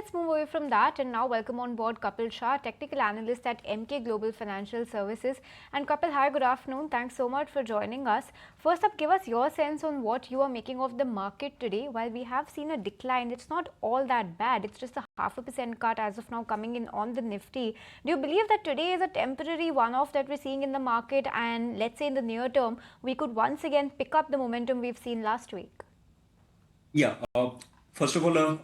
Let's move away from that and now welcome on board Kapil Shah, Technical Analyst at Emkay Global Financial Services. And Kapil, hi, good afternoon. Thanks so much for joining us. First up, give us your sense on what you are making of the market today. While we have seen a decline, it's not all that bad. It's just a 0.5% cut as of now coming in on the Nifty. Do you believe that today is a temporary one-off that we're seeing in the market, and let's say in the near term, we could once again pick up the momentum we've seen last week? Yeah. First of all,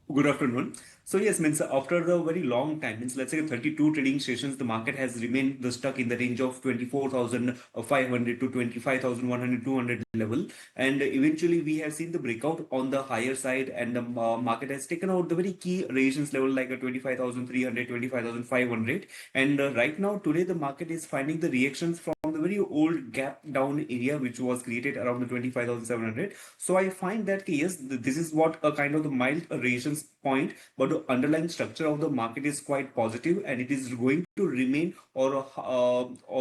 good afternoon. So yes, means after the very long time, means let's say 32 trading sessions, the market has remained stuck in the range of 24,500 to 25,100, 200 level, and eventually we have seen the breakout on the higher side, and the market has taken out the very key resistance level like a 25,300, 25,500, and right now today the market is finding the reactions from the very old gap down area which was created around the 25,700. So I find that yes, this is what a kind of the mild resistance point, but the underlying structure of the market is quite positive, and it is going to remain or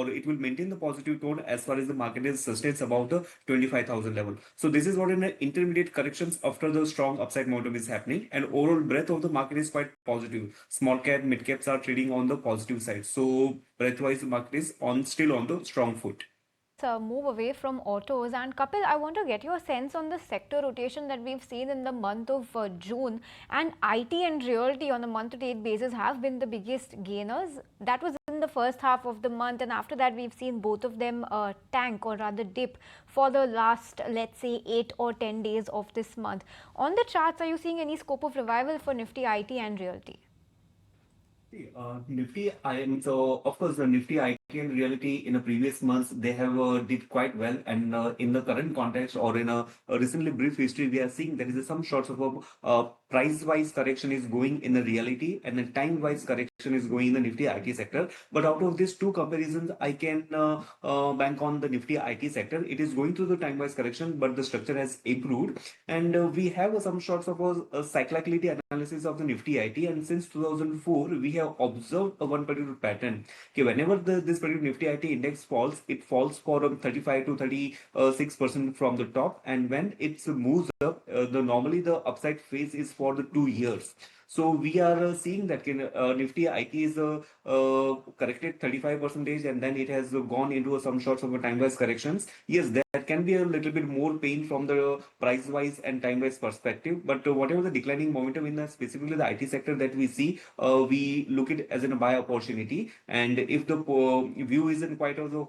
it will maintain the positive tone as far as the market is sustains above the 25,000 level. So this is what in the intermediate corrections after the strong upside momentum is happening, and overall breadth of the market is quite positive. Small cap, mid caps are trading on the positive side. So breadth wise, the market is still on the strong foot. Move away from autos, and Kapil, I want to get your sense on the sector rotation that we've seen in the month of June, and IT and realty on a month-to-date basis have been the biggest gainers. That was in the first half of the month, and after that we've seen both of them tank or rather dip for the last, let's say, 8 or 10 days of this month. On the charts, are you seeing any scope of revival for Nifty, IT and realty? Nifty, I am so of course the Nifty IT and reality in the previous months they have did quite well, and in the current context or in a recently brief history, we are seeing there is some sorts of price-wise correction is going in the reality, and the time-wise correction is going in the Nifty IT sector. But out of these two comparisons, I can bank on the Nifty IT sector. It is going through the time-wise correction, but the structure has improved, and we have some sorts of a cyclicality analysis of the Nifty IT, and since 2004 we have observed a one particular pattern. Okay, whenever this particular Nifty IT index falls, it falls for 35 to 36% from the top, and when it moves up, the normally the upside phase is for the 2 years. So we are seeing that Nifty IT is corrected 35%, and then it has gone into some sorts of a time-wise corrections. Yes, there can be a little bit more pain from the price-wise and time-wise perspective, but whatever the declining momentum in the specifically the IT sector that we see, we look it as a buy opportunity. And if the view isn't quite of the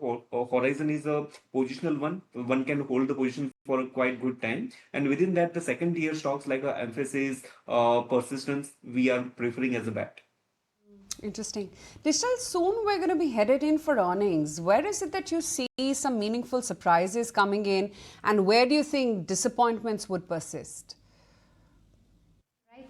horizon is a positional one can hold the position for a quite good time. And within that, the second tier stocks like emphasis, persistence, we are preferring as a bet. Interesting. Digital, soon we're going to be headed in for earnings. Where is it that you see some meaningful surprises coming in, and where do you think disappointments would persist? Right,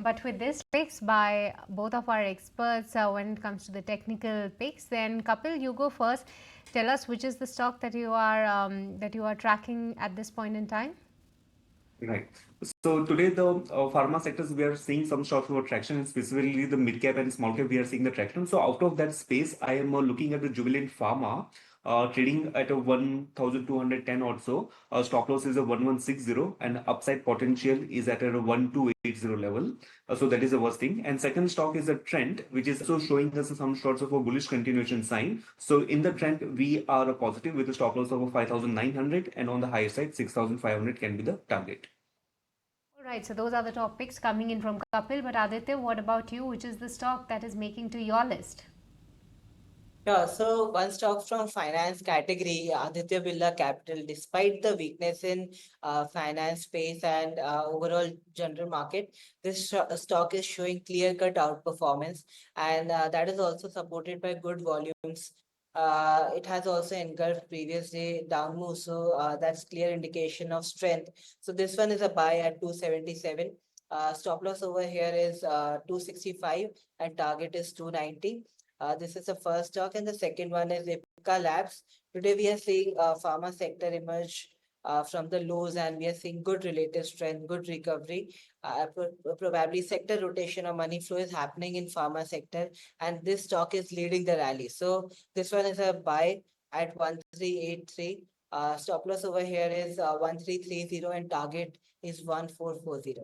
but with this picks by both of our experts when it comes to the technical picks, then Kapil, you go first. Tell us which is the stock that you are tracking at this point in time. Right. So today the pharma sectors we are seeing some sort of traction, and specifically the mid cap and small cap we are seeing the traction. So out of that space, I am looking at the Jubilant Pharma. Trading at a 1,210 or so. Stop loss is a 1,160, and upside potential is at a 1,280 level. So that is the worst thing. And second stock is a trend, which is also showing us some sorts of a bullish continuation sign. So in the trend, we are positive with a stop loss of 5,900, and on the higher side, 6,500 can be the target. All right, so those are the top picks coming in from Kapil. But Aditya, what about you? Which is the stock that is making to your list? Yeah, so one stock from finance category, Aditya Birla Capital, despite the weakness in finance space and overall general market, this stock is showing clear-cut outperformance, and that is also supported by good volumes. It has also engulfed previous day down move, so that's clear indication of strength. So this one is a buy at 277. Stop loss over here is 265, and target is 290. This is the first stock, and the second one is Ipca Labs. Today we are seeing pharma sector emerge from the lows, and we are seeing good relative strength, good recovery. Probably sector rotation or money flow is happening in pharma sector, and this stock is leading the rally. So this one is a buy at 1383. Stop loss over here is 1330, and target is 1440.